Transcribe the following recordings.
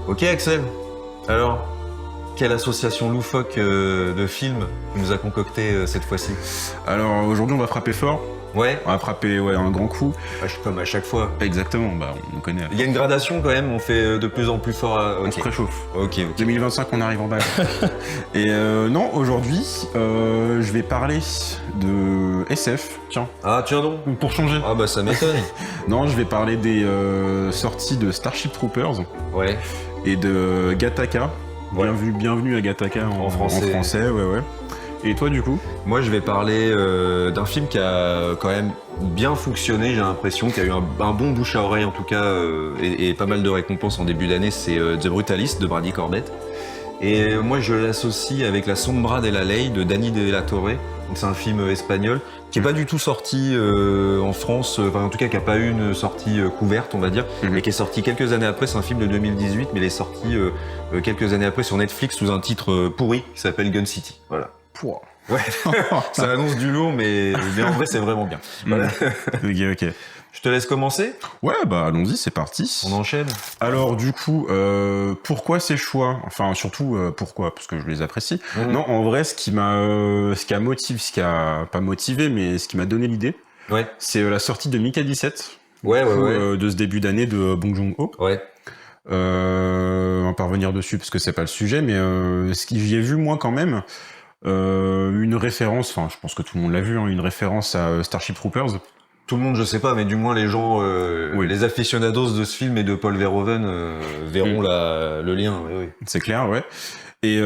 Ok Axel, alors, quelle association loufoque de films tu nous a concocté cette fois-ci? Alors aujourd'hui on va frapper fort, Ouais, on va frapper un grand coup. comme à chaque fois. Exactement, on connaît. Il y a une gradation quand même, on fait de plus en plus fort. On se Ok, préchauffe. ok. 2025 on arrive en bas. Et non, aujourd'hui je vais parler de SF, tiens, Ah tiens donc. pour changer. Ah bah ça m'étonne. Non, je vais parler des sorties de Starship Troopers Ouais, et de Gattaca. Ouais. Bienvenue à Gattaca En français. ouais. Et toi du coup? moi je vais parler d'un film qui a quand même bien fonctionné, j'ai l'impression, qui a eu un bon bouche à oreille en tout cas, et pas mal de récompenses en début d'année, c'est The Brutalist de Brady Corbett. Et moi je l'associe avec La Sombra de la Ley de Dani de la Torre. Donc c'est un film espagnol qui est pas du tout sorti en France, enfin en tout cas qui a pas eu une sortie couverte on va dire, Mhm. mais qui est sorti quelques années après. C'est un film de 2018 mais il est sorti quelques années après sur Netflix sous un titre pourri qui s'appelle Gun City. Voilà. Pouah. Ouais, ça annonce du lourd mais en vrai c'est vraiment bien. Voilà. Ok. Je te laisse commencer, Ouais, allons-y, c'est parti. on enchaîne. Alors du coup, pourquoi ces choix? Enfin surtout pourquoi? Parce que je les apprécie. Mhm. Non, en vrai, ce qui a pas motivé, mais ce qui m'a donné l'idée, Ouais, c'est la sortie de Mika 17. ouais, Du coup, ouais. de ce début d'année de Bong Joon-ho. Ouais, On va pas revenir dessus parce que c'est pas le sujet, mais ce que j'y ai vu moi quand même, une référence, enfin je pense que tout le monde l'a vu, hein, une référence à Starship Troopers. tout le monde je sais pas, mais du moins les gens, Oui. les aficionados de ce film et de Paul Verhoeven verront le lien. Oui. C'est clair, ouais. Et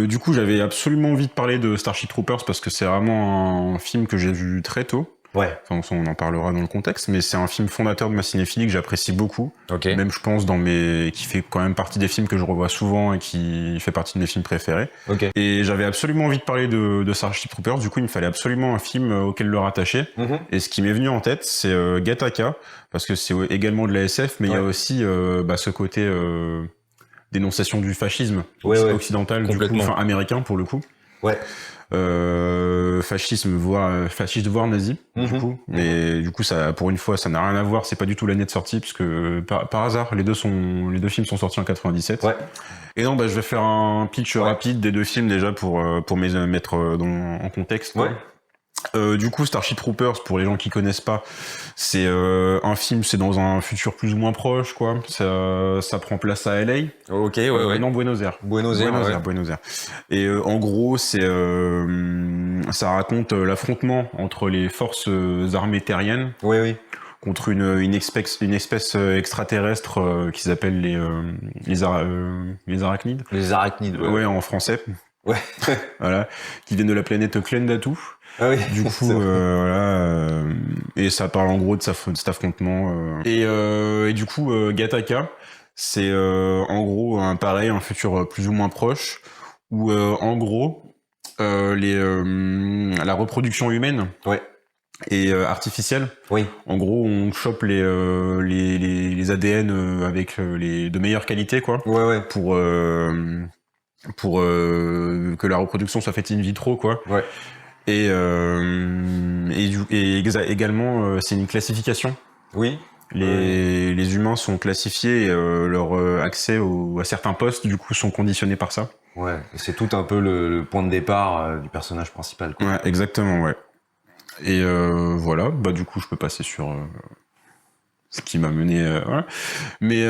du coup, j'avais absolument envie de parler de Starship Troopers parce que c'est vraiment un film que j'ai vu très tôt. Ouais, Enfin, on en parlera dans le contexte, mais c'est un film fondateur de ma cinéphilie que j'apprécie beaucoup. ok. Même, je pense, qui fait quand même partie des films que je revois souvent et qui fait partie de mes films préférés. Ok. Et j'avais absolument envie de parler de Starship Troopers. Du coup, il me fallait absolument un film auquel le rattacher. Mhm. Et ce qui m'est venu en tête, c'est Gattaca, parce que c'est également de la SF, mais il y a Ouais. aussi ce côté dénonciation du fascisme Ouais, occidental, du coup, complètement. enfin américain pour le coup. Ouais. Fascisme fasciste voire nazi, du Mhm. coup. Mais du coup, ça, pour une fois, ça n'a rien à voir. C'est pas du tout l'année de sortie, parce que par hasard, les deux films sont sortis en 97. Ouais. Et non, je vais faire un pitch Ouais. rapide des deux films déjà pour mettre en contexte. Ouais. Du coup, Starship Troopers, pour les gens qui connaissent pas, c'est un film, c'est dans un futur plus ou moins proche, quoi. Ça prend place à LA. Ok, ouais. Non, Buenos Aires. Buenos Aires, ouais. Buenos Aires. Et en gros, ça raconte l'affrontement entre les forces armées terriennes Oui. contre une espèce extraterrestre qu'ils appellent les arachnides. Les arachnides. Ouais, en français. Ouais. Voilà, qui viennent de la planète Klendatu. Ah oui. Du coup, C'est vrai. et ça parle en gros de cet affrontement. Et du coup, Gattaca, c'est en gros un futur plus ou moins proche, où en gros, la reproduction humaine Ouais. est artificielle. Oui. En gros, on chope les ADN avec de meilleure qualité, quoi, Ouais. pour que la reproduction soit faite in vitro, quoi. Ouais. Et également, c'est une classification. Oui. Les humains sont classifiés et leur accès à certains postes, du coup, sont conditionnés par ça. Ouais. Et c'est tout un peu le point de départ du personnage principal, quoi. Ouais, exactement, ouais. Et voilà, du coup, je peux passer sur ce qui m'a mené. Voilà. Mais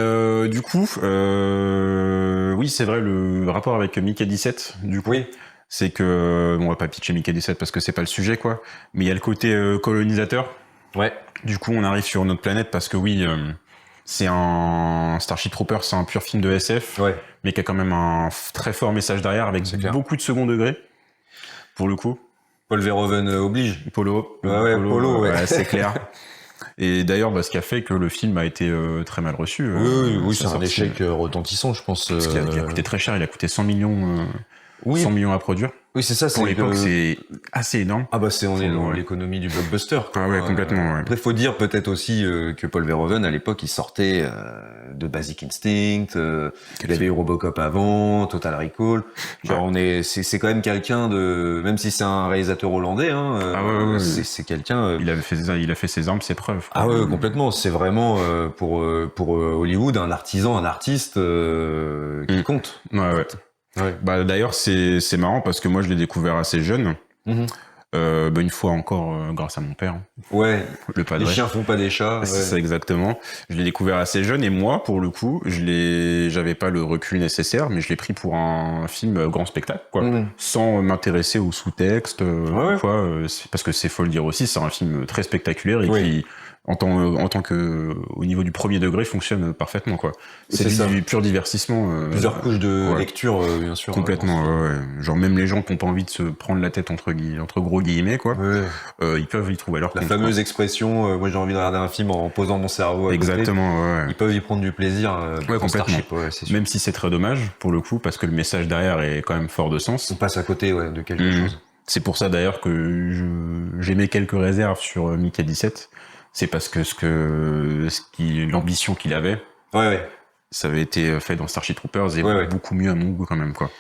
du coup, oui, c'est vrai, le rapport avec Mika 17, du coup. Oui. C'est que, on va pas pitcher Mika 17 parce que c'est pas le sujet, quoi. Mais il y a le côté colonisateur. Ouais. Du coup, on arrive sur notre planète parce que oui, c'est un Starship Troopers, c'est un pur film de SF, Ouais. mais qui a quand même un très fort message derrière avec C'est clair. beaucoup de second degré, pour le coup. Paul Verhoeven oblige. Polo, ouais. c'est clair. Et d'ailleurs, ce qui a fait que le film a été très mal reçu. Oui, sa c'est un sortie. échec retentissant, je pense. Parce qu'il a coûté très cher, il a coûté 100 millions, Oui. 100 millions à produire. Oui, c'est ça. Pour l'époque, c'est assez énorme. Ah bah on est dans l'économie du blockbuster, quoi. Ah ouais, complètement. Ouais. Après, faut dire peut-être aussi que Paul Verhoeven, à l'époque, il sortait de Basic Instinct, il avait eu Robocop avant, Total Recall. Genre, c'est quand même quelqu'un de, même si c'est un réalisateur hollandais, hein, c'est quelqu'un. Il a fait ses armes, ses preuves. Ah ouais, complètement. C'est vraiment pour Hollywood un artisan, un artiste qui compte. Ouais. Ouais. Bah d'ailleurs c'est marrant parce que moi je l'ai découvert assez jeune. Une fois encore grâce à mon père. Ouais. Le padré. Les chiens font pas des chats. C'est ça exactement. Je l'ai découvert assez jeune et moi pour le coup j'avais pas le recul nécessaire mais je l'ai pris pour un film grand spectacle quoi, sans m'intéresser au sous-texte quoi. Parce que c'est faut le dire aussi, c'est un film très spectaculaire et qui en tant que au niveau du premier degré fonctionne parfaitement quoi. C'est du pur divertissement. Plusieurs couches de lecture bien sûr. Complètement. Genre même les gens qui n'ont pas envie de se prendre la tête entre gros guillemets quoi. Ils peuvent y trouver leur compte. La fameuse expression moi j'ai envie de regarder un film en posant mon cerveau. Exactement. Ils peuvent y prendre du plaisir. Complètement. Starship, c'est sûr. Même si c'est très dommage pour le coup parce que le message derrière est quand même fort de sens. On passe à côté de quelque chose. C'est pour ça d'ailleurs que j'émets quelques réserves sur Mickey 17. C'est parce que l'ambition qu'il avait, ça avait été fait dans Starship Troopers et beaucoup mieux à mon goût quand même quoi.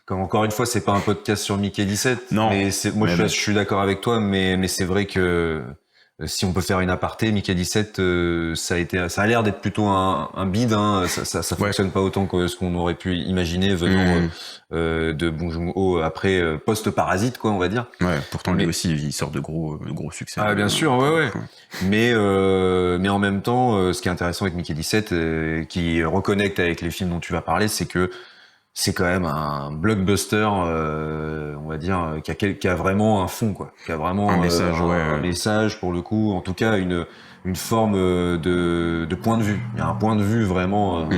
Comme encore une fois, c'est pas un podcast sur Mickey 17. Non. Mais je suis d'accord avec toi, mais c'est vrai que si on peut faire une aparté, Mickey 17, ça a l'air d'être plutôt un bide, hein. Ça fonctionne pas autant que ce qu'on aurait pu imaginer venant de Bong Joon-ho après post-Parasite, quoi, on va dire. Ouais. Pourtant lui aussi, il sort de gros succès. Ah bien sûr, ouais. Mais en même temps, ce qui est intéressant avec Mickey 17, qui reconnecte avec les films dont tu vas parler, c'est que c'est quand même un blockbuster, on va dire, qui a vraiment un fond, quoi, qui a vraiment un message, un message pour le coup, en tout cas une forme de point de vue. Il y a un point de vue vraiment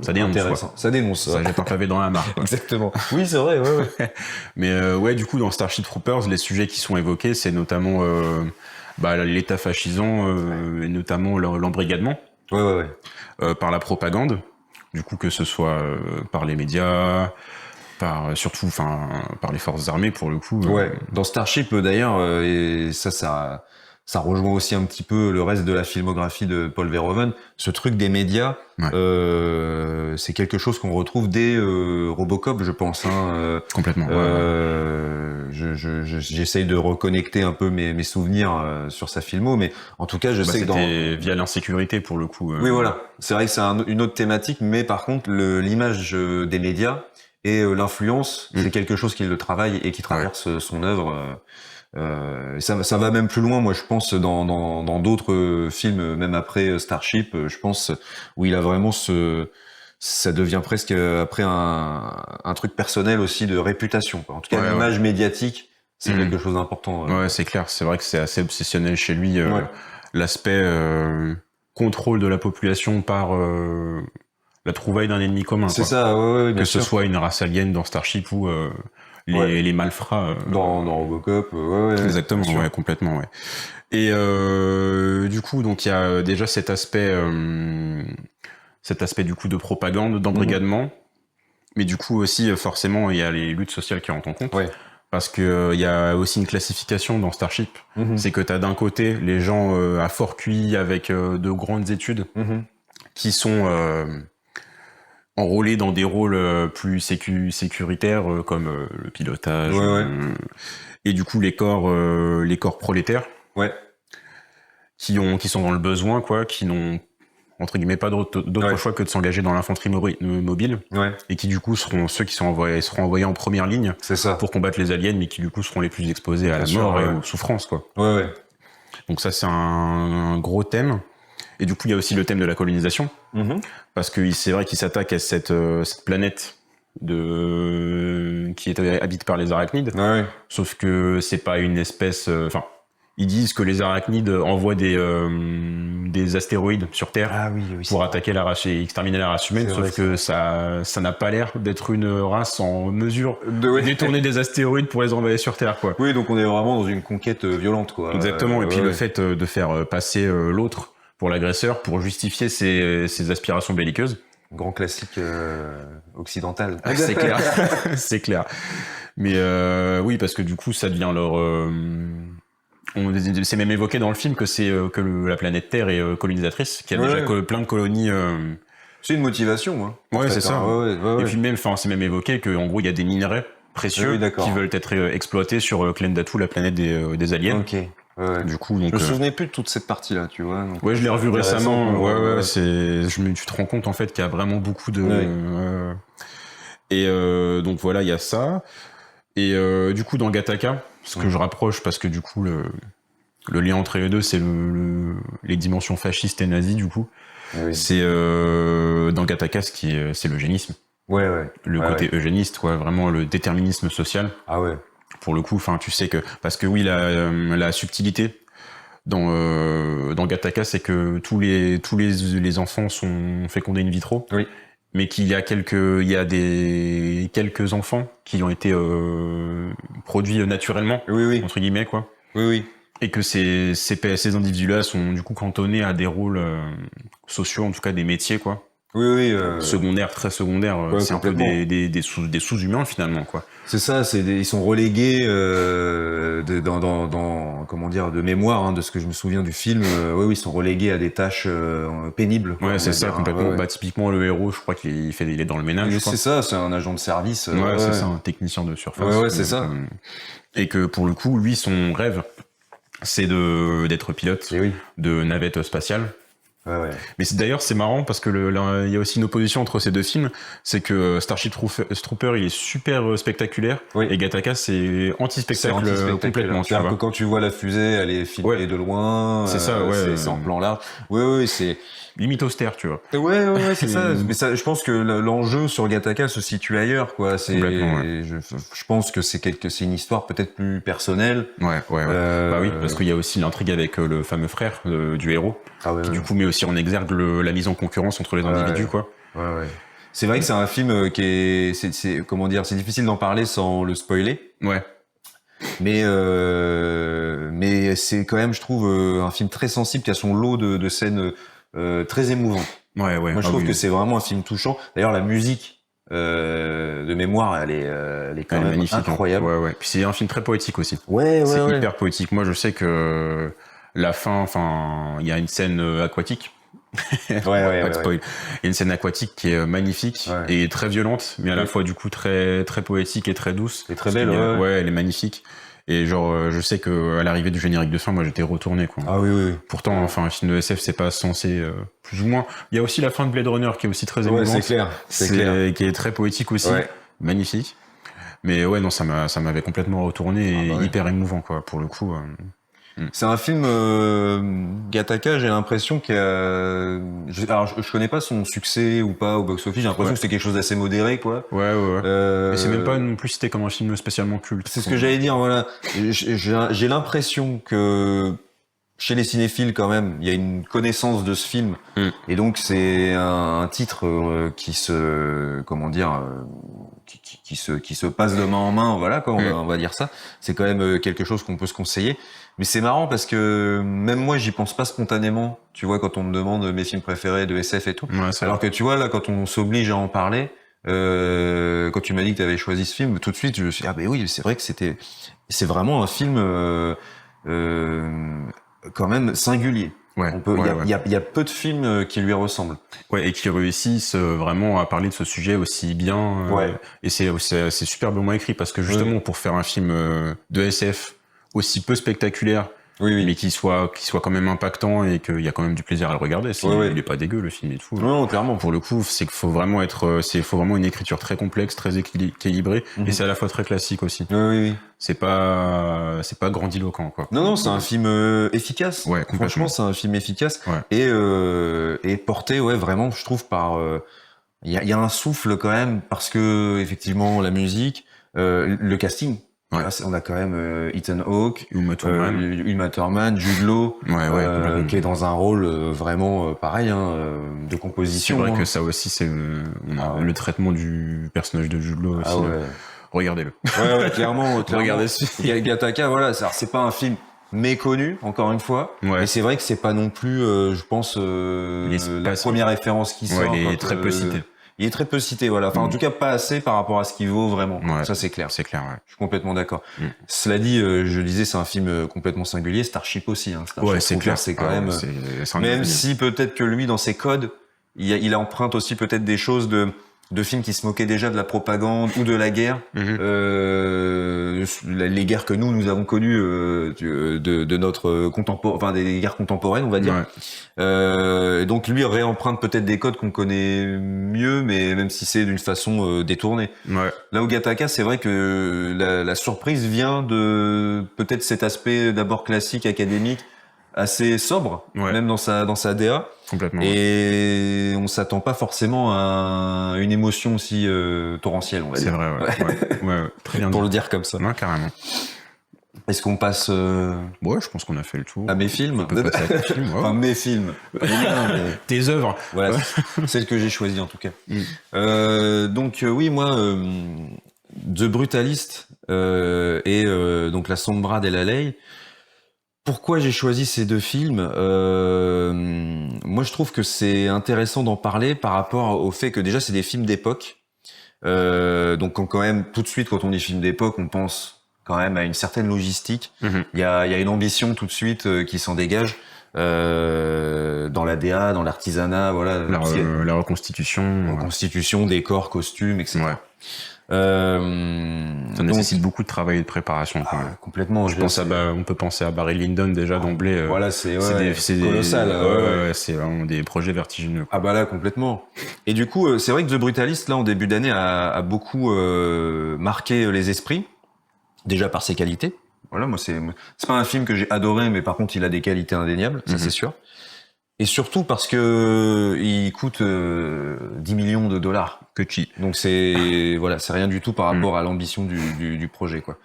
ça dénonce, intéressant. Ça dénonce. Ça jette un pavé dans la mare. Quoi. Exactement. Oui, c'est vrai. Ouais. Mais du coup, dans Starship Troopers, les sujets qui sont évoqués, c'est notamment l'État fascisant et notamment l'embrigadement. Par la propagande. Du coup, que ce soit par les médias, surtout par les forces armées pour le coup. Dans Starship d'ailleurs, et ça rejoint aussi un petit peu le reste de la filmographie de Paul Verhoeven. Ce truc des médias, c'est quelque chose qu'on retrouve dès Robocop, je pense. Hein. Complètement. J'essaye de reconnecter un peu mes souvenirs sur sa filmo, mais en tout cas, je sais que c'était via l'insécurité pour le coup. Oui, voilà. C'est vrai que c'est une autre thématique, mais par contre, l'image des médias et l'influence, c'est quelque chose qui le travaille et qui traverse son œuvre. Ça va même plus loin, moi je pense dans d'autres films, même après Starship, je pense où il a vraiment ça devient presque après un truc personnel aussi de réputation, quoi. En tout cas l'image médiatique, c'est quelque chose d'important. Ouais, c'est clair, c'est vrai que c'est assez obsessionnel chez lui, l'aspect contrôle de la population par la trouvaille d'un ennemi commun. C'est ça, bien que sûr. Ce soit une race alien dans Starship ou les malfrats dans Robocop, exactement, complètement, et du coup donc il y a déjà cet aspect du coup de propagande, d'embrigadement, mais du coup aussi forcément il y a les luttes sociales qui rentrent en compte, parce que il y a aussi une classification dans Starship, c'est que t'as d'un côté les gens à fort QI avec de grandes études qui sont enrôlés dans des rôles plus sécuritaires comme le pilotage et du coup les corps prolétaires qui sont dans le besoin quoi, qui n'ont entre guillemets pas d'autre choix que de s'engager dans l'infanterie mobile et qui du coup seront ceux qui seront envoyés en première ligne pour combattre les aliens, mais qui du coup seront les plus exposés à la mort et aux souffrances quoi. Donc ça c'est un gros thème. Et du coup, il y a aussi le thème de la colonisation, parce que c'est vrai qu'il s'attaque à cette planète qui est habitée par les arachnides, sauf que c'est pas une espèce... ils disent que les arachnides envoient des astéroïdes sur Terre pour attaquer la race et exterminer la race humaine, sauf que ça n'a pas l'air d'être une race en mesure de détourner des astéroïdes pour les envoyer sur Terre, quoi. Oui, donc on est vraiment dans une conquête violente, quoi. Exactement, et puis le fait de faire passer l'autre pour l'agresseur, pour justifier ses aspirations belliqueuses. Grand classique occidental. C'est clair, c'est clair. Mais oui, parce que du coup, ça devient leur. C'est même évoqué dans le film que c'est que la planète Terre est colonisatrice, qu'il y a déjà plein de colonies. C'est une motivation, hein. Ouais, c'est ça. Ouais. Et puis même, enfin, c'est même évoqué qu'en gros, il y a des minerais précieux qui veulent être exploités sur Klendatu, la planète des aliens. Ok. Ouais. Du coup, donc, je me souvenais plus de toute cette partie-là, tu vois. Donc, ouais, je l'ai revu récemment. Ouais. Tu te rends compte en fait qu'il y a vraiment beaucoup de. Et donc voilà, il y a ça. Et du coup, dans Gattaca, ce que je rapproche, parce que du coup, le lien entre les deux, c'est les dimensions fascistes et nazies, du coup. Oui. C'est dans Gattaca, c'est l'eugénisme. Ouais. Le côté eugéniste, ouais, vraiment le déterminisme social. Ah ouais. Pour le coup, enfin, tu sais que parce que oui, la subtilité dans Gattaca, c'est que tous les enfants sont fécondés in vitro. Oui. Mais qu'il y a quelques enfants qui ont été produits naturellement, entre guillemets, quoi. Oui. Et que ces individus-là sont du coup cantonnés à des rôles sociaux, en tout cas des métiers, quoi. Oui. Secondaires, très secondaires. C'est un peu des sous-humains finalement, quoi. C'est ça, ils sont relégués dans comment dire, de mémoire, hein, de ce que je me souviens du film. Ils sont relégués à des tâches pénibles. Ouais, c'est ça, complètement. Bah, typiquement, le héros, je crois qu'il est dans le ménage. C'est ça, c'est un agent de service. C'est ça, un technicien de surface. Ouais, c'est ça. Et que pour le coup, lui, son rêve, c'est d'être pilote de navette spatiale. Ouais. Mais d'ailleurs, c'est marrant parce que il y a aussi une opposition entre ces deux films, c'est que Starship Trooper, il est super spectaculaire, et Gattaca, c'est anti-spectacle complètement. C'est-à-dire que quand tu vois la fusée, elle est filmée de loin. C'est ça, c'est en plan large. Ouais, c'est limite austère, tu vois. Ouais, c'est ça. Mais ça, je pense que l'enjeu sur Gattaca se situe ailleurs, quoi. C'est, je pense que c'est une histoire peut-être plus personnelle. Ouais. Bah oui, parce qu'il y a aussi l'intrigue avec le fameux frère du héros, qui du coup met aussi en exergue la mise en concurrence entre les individus, quoi. Ouais. C'est vrai que c'est un film qui est, comment dire, c'est difficile d'en parler sans le spoiler. Ouais. Mais c'est quand même, je trouve, un film très sensible qui a son lot de scènes très émouvantes. Ouais. Moi, je trouve que c'est vraiment un film touchant. D'ailleurs, la musique de mémoire, elle est quand même magnifique, incroyable. Ouais. Puis c'est un film très poétique aussi. Ouais. C'est hyper poétique. Moi, je sais que la fin, enfin, il y a une scène aquatique. Pas de spoil. Il y a une scène aquatique qui est magnifique et très violente, mais à la fois du coup très poétique et très douce. Et très belle. Ouais, elle est magnifique. Et genre, je sais que à l'arrivée du générique de fin, moi j'étais retourné, quoi. Ah oui. Pourtant, enfin, un film de SF, c'est pas censé plus ou moins. Il y a aussi la fin de Blade Runner qui est aussi très émouvante. C'est clair. Qui est très poétique aussi, magnifique. Mais ouais, non, ça m'avait complètement retourné et hyper émouvant, quoi, pour le coup. C'est un film Gattaca, j'ai l'impression qu'il y a... Alors, je connais pas son succès ou pas au box-office, j'ai l'impression que c'était quelque chose d'assez modéré, quoi. Ouais. Mais c'est même pas non plus cité comme un film spécialement culte. C'est ce que j'allais dire, voilà. J'ai l'impression que chez les cinéphiles, quand même, il y a une connaissance de ce film. Et donc, c'est un titre qui se... Comment dire... qui se passe de main en main, voilà, quoi, on va dire ça. C'est quand même quelque chose qu'on peut se conseiller. Mais c'est marrant parce que même moi, j'y pense pas spontanément. Tu vois, quand on me demande mes films préférés de SF et tout. Alors que tu vois, là, quand on s'oblige à en parler, quand tu m'as dit que tu avais choisi ce film, tout de suite, je me suis dit, ah ben oui, c'est vrai que c'est vraiment un film quand même singulier. Il y a peu de films qui lui ressemblent. Ouais, et qui réussissent vraiment à parler de ce sujet aussi bien. Et c'est superbement écrit parce que justement, pour faire un film de SF aussi peu spectaculaire, mais qui soit quand même impactant et qu'il y a quand même du plaisir à le regarder. Il est pas dégueu, le film et tout. Non, clairement. Pour le coup, c'est qu'il faut vraiment faut vraiment une écriture très complexe, très équilibrée, et c'est à la fois très classique aussi. Oui. C'est pas grandiloquent, quoi. Non, c'est un film efficace. Ouais, complètement. Franchement, c'est un film efficace. Et porté, vraiment, je trouve, par, il y a un souffle quand même, parce que, effectivement, la musique, le casting. Là, on a quand même Ethan Hawke, Uma Thurman, Jude Law, qui est dans un rôle vraiment pareil, de composition. C'est vrai que ça aussi, c'est le traitement du personnage de Jude Law aussi. Regardez-le. Ouais, clairement. Regardez-le. Gattaca, voilà, c'est pas un film méconnu, encore une fois. Mais c'est vrai que c'est pas non plus, je pense, la première référence qui sort. Il est très peu cité. Il est très peu cité, voilà. Enfin, en tout cas, pas assez par rapport à ce qu'il vaut vraiment. Ouais. Ça, c'est clair. C'est clair, ouais. Je suis complètement d'accord. Cela dit, je disais, c'est un film complètement singulier. Starship aussi, hein. Starship Ouais, c'est Troopers, clair. c'est quand même. C'est un Même ovni. si peut-être que lui, dans ses codes, il emprunte aussi peut-être des choses de films qui se moquaient déjà de la propagande ou de la guerre, les guerres que nous avons connues de notre enfin des guerres contemporaines, on va dire. Ouais. Donc lui réemprunte peut-être des codes qu'on connaît mieux, mais même si c'est d'une façon détournée. Ouais. Là où Gattaca, c'est vrai que la surprise vient de peut-être cet aspect d'abord classique, académique, assez sobre, Ouais. même dans sa DA. Complètement. Et on s'attend pas forcément à une émotion aussi torrentielle, on va C'est dire. vrai, ouais. Très bien Pour dit. le dire comme ça. Ouais, carrément. Est-ce qu'on passe Ouais, je pense qu'on a fait le tour. à mes films? On peut passer à tes films, ouais. Enfin, mes films. Pas les miens, mais Tes œuvres. voilà, c'est celle que j'ai choisie en tout cas. Donc oui, moi, The Brutalist et donc La Sombra della Ley. Pourquoi j'ai choisi ces deux films Moi, je trouve que c'est intéressant d'en parler par rapport au fait que déjà, c'est des films d'époque. Donc, quand même, tout de suite, quand on dit film d'époque, on pense quand même à une certaine logistique. Il y a une ambition tout de suite qui s'en dégage dans la DA, dans l'artisanat, voilà. La reconstitution. Constitution, décor, costumes, etc. Ouais. Ça nécessite beaucoup de travail et de préparation. Quand même. Complètement. On peut penser à Barry Lyndon déjà d'emblée. Voilà, c'est colossal. Ouais. C'est vraiment des projets vertigineux. Ah bah là, complètement. Et du coup, c'est vrai que The Brutalist, là, en début d'année, a beaucoup marqué les esprits, déjà par ses qualités. Voilà, moi, c'est pas un film que j'ai adoré, mais par contre, il a des qualités indéniables, ça c'est sûr. Et surtout parce que il coûte 10 millions de dollars. Petit. Donc c'est voilà, c'est rien du tout par rapport à l'ambition du projet, quoi.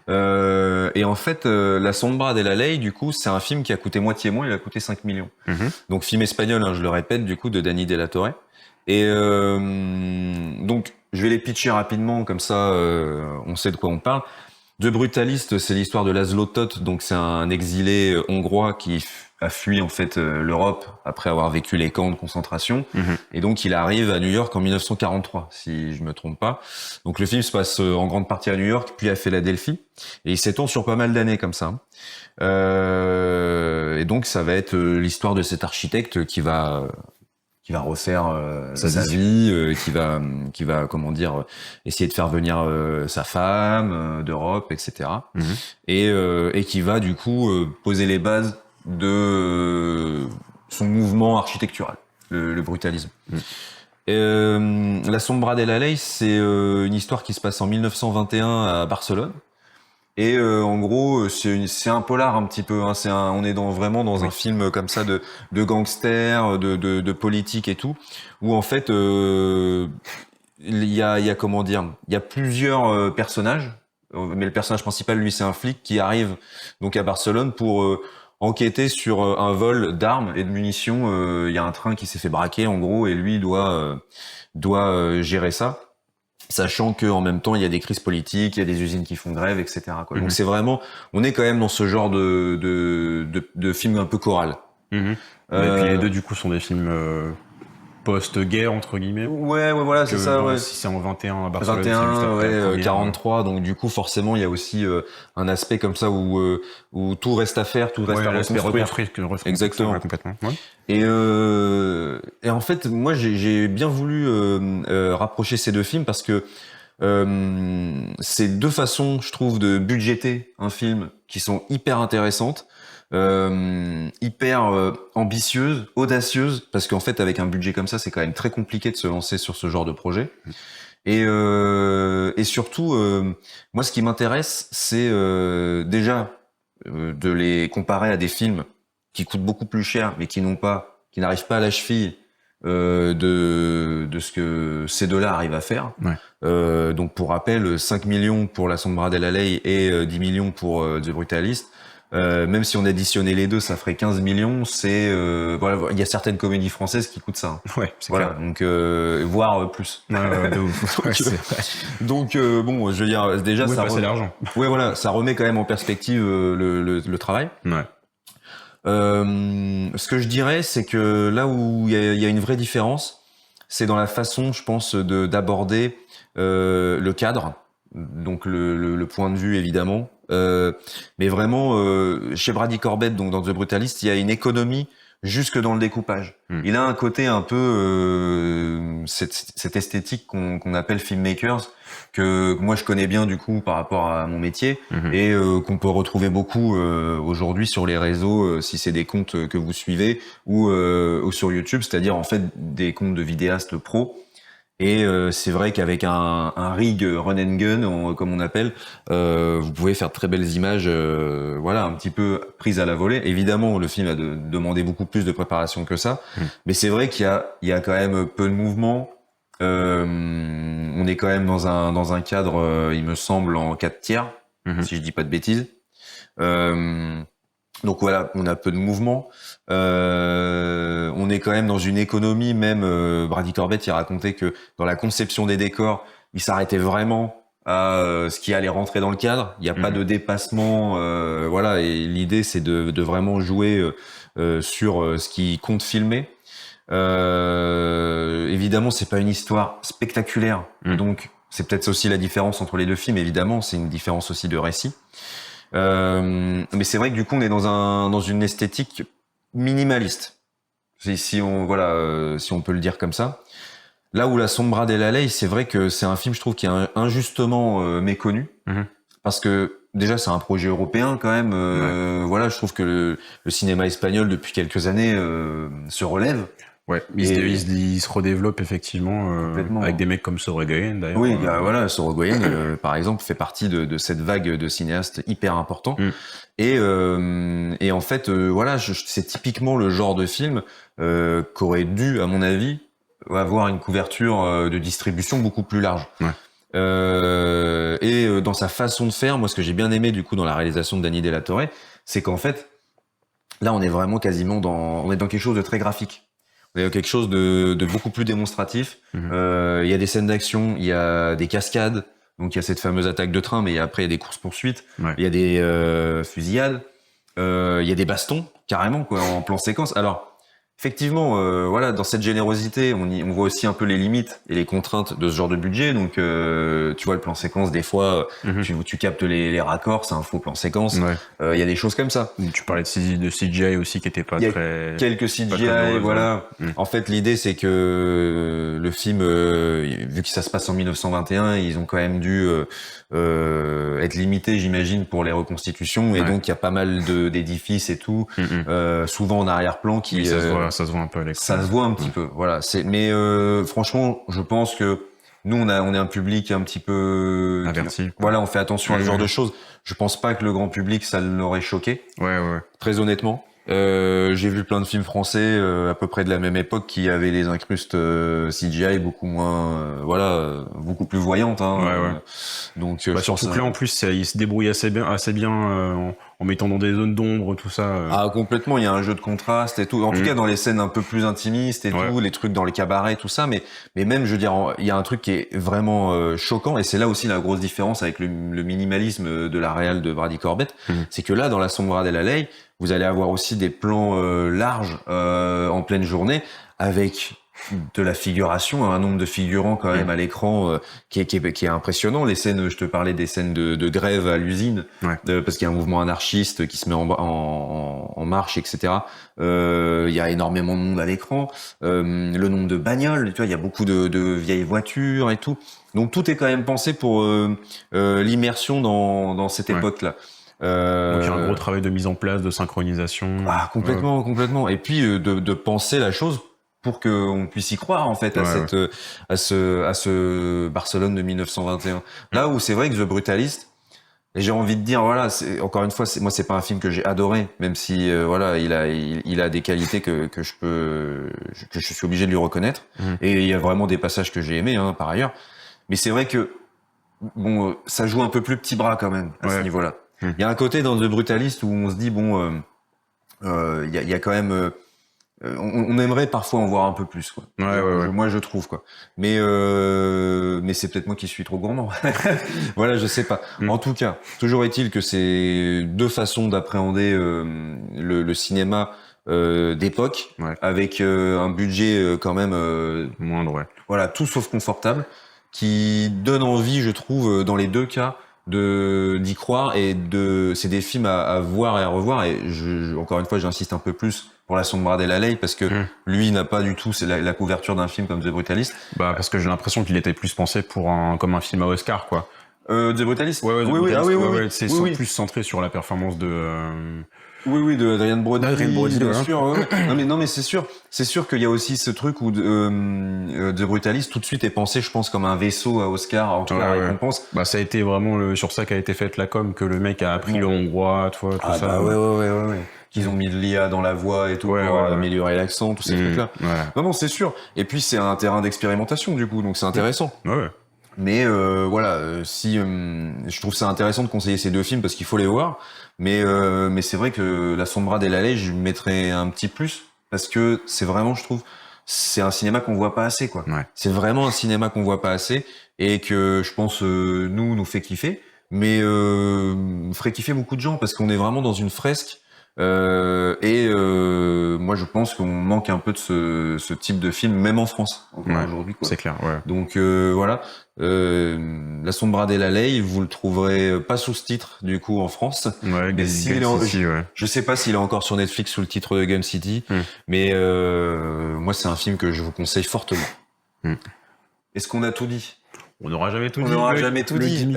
Et en fait, La Sombra della Ley, du coup, c'est un film qui a coûté moitié moins, il a coûté 5 millions. Donc film espagnol, hein, je le répète, du coup, de Dani de la Torre. Et donc, je vais les pitcher rapidement, comme ça, on sait de quoi on parle. The Brutalist, c'est l'histoire de Laszlo Toth, donc c'est un exilé hongrois qui a fui en fait l'Europe après avoir vécu les camps de concentration, et donc il arrive à New York en 1943, si je me trompe pas. Donc le film se passe en grande partie à New York, puis à Philadelphie, et il s'étend sur pas mal d'années comme ça. Et donc ça va être l'histoire de cet architecte qui va refaire sa vie, qui va comment dire essayer de faire venir sa femme d'Europe, etc. Et qui va du coup poser les bases de son mouvement architectural, le brutalisme. La Sombra della Ley, c'est une histoire qui se passe en 1921 à Barcelone. Et en gros, c'est un polar un petit peu. Hein, on est vraiment dans un film comme ça de gangster, de politique et tout, où en fait il y a comment dire, il y a plusieurs personnages, mais le personnage principal, lui, c'est un flic qui arrive donc à Barcelone pour enquêter sur un vol d'armes et de munitions. Il y a un train qui s'est fait braquer en gros, et lui doit gérer ça. Sachant que en même temps il y a des crises politiques, il y a des usines qui font grève, etc. Quoi. Donc c'est vraiment, on est quand même dans ce genre de film un peu choral. Et puis les deux du coup sont des films post-guerre entre guillemets. Ouais, voilà, c'est ça. Ouais. Si c'est en 21 à Barcelone, 21, c'est juste après 43. Donc du coup forcément il y a aussi un aspect comme ça où tout reste à faire, tout reste à reconstruire. Exactement. Complètement. Ouais. Et en fait, moi, j'ai bien voulu rapprocher ces deux films parce que c'est deux façons, je trouve, de budgéter un film qui sont hyper intéressantes, hyper ambitieuses, audacieuses, parce qu'en fait, avec un budget comme ça, c'est quand même très compliqué de se lancer sur ce genre de projet. Et surtout, moi, ce qui m'intéresse, c'est déjà de les comparer à des films qui coûtent beaucoup plus cher, mais qui n'arrivent pas à la cheville de ce que ces deux-là arrivent à faire. Ouais. Donc pour rappel, 5 millions pour La Sombra della Ley et 10 millions pour The Brutalist. Même si on additionnait les deux, ça ferait 15 millions. Voilà, il y a certaines comédies françaises qui coûtent ça. Ouais, c'est voilà, clair. donc voire plus. De ouf. Donc bon, je veux dire, déjà ça c'est l'argent. Ouais, voilà, ça remet quand même en perspective le travail. Ouais. Ce que je dirais, c'est que là où il y a une vraie différence, c'est dans la façon, je pense, d'aborder le cadre, donc le point de vue évidemment, mais vraiment chez Brady Corbett, donc dans The Brutalist, il y a une économie jusque dans le découpage. Il a un côté un peu cette esthétique qu'on appelle filmmakers, que moi je connais bien du coup par rapport à mon métier, et qu'on peut retrouver beaucoup aujourd'hui sur les réseaux, si c'est des comptes que vous suivez, ou sur YouTube, c'est-à-dire en fait des comptes de vidéastes pros. Et c'est vrai qu'avec un rig run and gun, comme on appelle, vous pouvez faire de très belles images, voilà, un petit peu prises à la volée. Évidemment, le film a demandé beaucoup plus de préparation que ça, mais c'est vrai qu'il y a quand même peu de mouvement. On est quand même dans un cadre, il me semble, en 4/3, si je dis pas de bêtises. Donc voilà, on a peu de mouvement. On est quand même dans une économie, même Brady Corbett, il racontait que dans la conception des décors, il s'arrêtait vraiment à ce qui allait rentrer dans le cadre. Il n'y a pas de dépassement, voilà. Et l'idée, c'est de vraiment jouer sur ce qui compte filmer. Évidemment, c'est pas une histoire spectaculaire, donc c'est peut-être aussi la différence entre les deux films. Évidemment, c'est une différence aussi de récit. Mais c'est vrai que du coup, on est dans une esthétique minimaliste, si on peut le dire comme ça. Là où La Sombra dell'Alley, c'est vrai que c'est un film, je trouve, qui est injustement méconnu, parce que déjà c'est un projet européen quand même. Voilà, je trouve que le cinéma espagnol depuis quelques années se relève. Ouais, il se redéveloppe effectivement avec des mecs comme Sorogoyen d'ailleurs. Oui, voilà, Sorogoyen par exemple fait partie de cette vague de cinéastes hyper importants. Et en fait, voilà, c'est typiquement le genre de film qu'aurait dû, à mon avis, avoir une couverture de distribution beaucoup plus large. Et dans sa façon de faire, moi, ce que j'ai bien aimé du coup dans la réalisation de Danny Della Torre, c'est qu'en fait, là, on est vraiment quasiment on est dans quelque chose de très graphique. Il y a quelque chose de beaucoup plus démonstratif. Il y a des scènes d'action, il y a des cascades, donc il y a cette fameuse attaque de train, mais après il y a des courses-poursuites, il y a des fusillades, il y a des bastons, carrément, quoi, en plan séquence. Alors, effectivement, voilà, dans cette générosité, on voit aussi un peu les limites et les contraintes de ce genre de budget. Donc, tu vois, le plan séquence, des fois, tu captes les raccords, c'est un faux plan séquence. Il y a des choses comme ça. Tu parlais de CGI aussi qui était pas très... Il y a quelques CGI, voilà. En fait, l'idée, c'est que le film, vu que ça se passe en 1921, ils ont quand même dû être limités, j'imagine, pour les reconstitutions. Et donc, il y a pas mal d'édifices et tout, souvent en arrière-plan qui... Oui, ça se voit un peu à l'écran. Ça se voit un petit peu, voilà. Mais franchement, je pense que nous, on est un public un petit peu averti. Voilà, on fait attention à ce genre de choses. Je pense pas que le grand public, ça l'aurait choqué. Très honnêtement. J'ai vu plein de films français à peu près de la même époque qui avaient les incrustes CGI beaucoup moins, beaucoup plus voyantes. Donc, surtout que là, en plus, il se débrouille assez bien en mettant dans des zones d'ombre, tout ça. Ah, complètement. Il y a un jeu de contraste et tout. En tout cas, dans les scènes un peu plus intimistes et tout, les trucs dans les cabarets, tout ça. Mais même, je veux dire, il y a un truc qui est vraiment choquant. Et c'est là aussi la grosse différence avec le minimalisme de la réal de Brady Corbett. C'est que là, dans La Sombra dell'Alley, vous allez avoir aussi des plans larges en pleine journée avec de la figuration, un nombre de figurants quand même à l'écran qui est impressionnant. Les scènes, je te parlais des scènes de grève à l'usine, parce qu'il y a un mouvement anarchiste qui se met en marche, etc. Il y a énormément de monde à l'écran. Le nombre de bagnoles, tu vois, il y a beaucoup de vieilles voitures et tout. Donc tout est quand même pensé pour l'immersion dans cette époque-là. Donc il y a un gros travail de mise en place, de synchronisation. Ah, complètement. Et puis de penser la chose pour qu'on puisse y croire en fait à ce Barcelone de 1921. Là où c'est vrai que The Brutalist, et j'ai envie de dire voilà, encore une fois, moi c'est pas un film que j'ai adoré, même si il a des qualités que je suis obligé de lui reconnaître. Et il y a vraiment des passages que j'ai aimés par ailleurs. Mais c'est vrai que bon, ça joue un peu plus petit bras quand même à ce niveau-là. Il y a un côté dans The Brutalist où on se dit bon, il y a quand même, on aimerait parfois en voir un peu plus quoi. Moi je trouve quoi. Mais c'est peut-être moi qui suis trop gourmand. Voilà, je sais pas. En tout cas, toujours est-il que c'est deux façons d'appréhender le cinéma d'époque, Ouais. avec un budget quand même, Moindre, ouais. voilà, tout sauf confortable, qui donne envie, je trouve, dans les deux cas, d'y croire et c'est des films à voir et à revoir. Et encore une fois, j'insiste un peu plus pour La Sombra della Ley parce que lui n'a pas du tout c'est la couverture d'un film comme The Brutalist. Bah parce que j'ai l'impression qu'il était plus pensé comme un film à Oscar, quoi. The Brutalist. Ouais, oui, c'est plus centré sur la performance de. Oui, de Adrien Brody, Adrien Brody, bien ouais. sûr. Ouais. non, mais c'est sûr qu'il y a aussi ce truc où The Brutalist tout de suite est pensé, je pense, comme un vaisseau à Oscar, en tout cas, récompense. Bah ça a été vraiment sur ça qu'a été faite la com, que le mec a appris le hongrois, tout ça. Bah ouais. Qu'ils ont mis de l'IA dans la voix et tout pour améliorer l'accent, tous ces trucs-là. Ouais. Non, c'est sûr. Et puis c'est un terrain d'expérimentation du coup, donc c'est intéressant. Ouais. Mais si je trouve ça intéressant de conseiller ces deux films parce qu'il faut les voir. Mais c'est vrai que La Sombra della Ley, je mettrais un petit plus parce que c'est vraiment, je trouve, c'est un cinéma qu'on voit pas assez, quoi. Ouais. C'est vraiment un cinéma qu'on voit pas assez et que je pense nous fait kiffer, mais ferait kiffer beaucoup de gens parce qu'on est vraiment dans une fresque. Moi je pense qu'on manque un peu de ce type de film même en France aujourd'hui, quoi. C'est clair, ouais. Donc voilà, La Sombra della Ley, vous le trouverez pas sous ce titre du coup en France. Ouais, Mais ouais. Je sais pas s'il est encore sur Netflix sous le titre de Gun City, mais moi c'est un film que je vous conseille fortement. Est-ce qu'on a tout dit? On n'aura jamais tout dit. On n'aura jamais tout dit.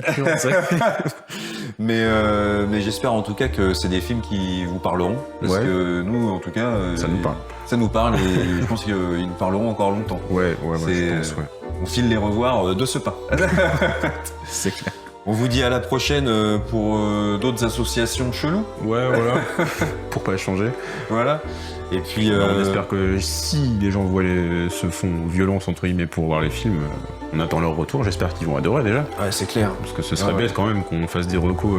Mais j'espère en tout cas que c'est des films qui vous parleront. Parce que nous, en tout cas, ça nous parle. Ça nous parle et je pense qu'ils nous parleront encore longtemps. Ouais, je pense, ouais. On file les revoir de ce pas. C'est clair. On vous dit à la prochaine pour d'autres associations cheloues. Ouais, voilà. Pour pas changer. Voilà. Et puis on espère que si les gens se font violence entre guillemets pour voir les films, on attend leur retour. J'espère qu'ils vont adorer déjà. Ouais, c'est clair. Parce que ce serait bête quand même qu'on fasse des recos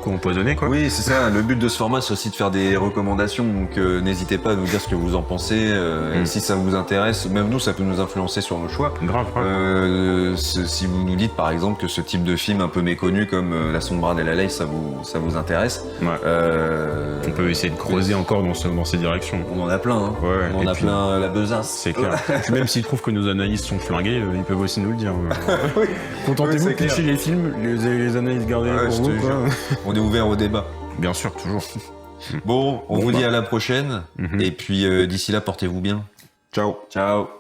empoisonnés, quoi. Oui, c'est ça. Le but de ce format, c'est aussi de faire des recommandations. Donc n'hésitez pas à nous dire ce que vous en pensez. Si ça vous intéresse, même nous, ça peut nous influencer sur nos choix. Grave. Si vous nous dites par exemple que ce type de film un peu méconnu comme La Sombra della Ley, ça vous intéresse. Ouais. On peut essayer de creuser encore dans ces directions. On en a plein, hein. Ouais, on en a plein la besace. C'est clair. Même s'ils trouvent que nos analyses sont flinguées, ils peuvent aussi nous le dire. Oui. Contentez-vous de pitcher les films, les analyses gardées pour vous. On est ouvert au débat. Bien sûr, toujours. Bon, on vous dit à la prochaine. Et puis d'ici là, portez-vous bien. Ciao. Ciao.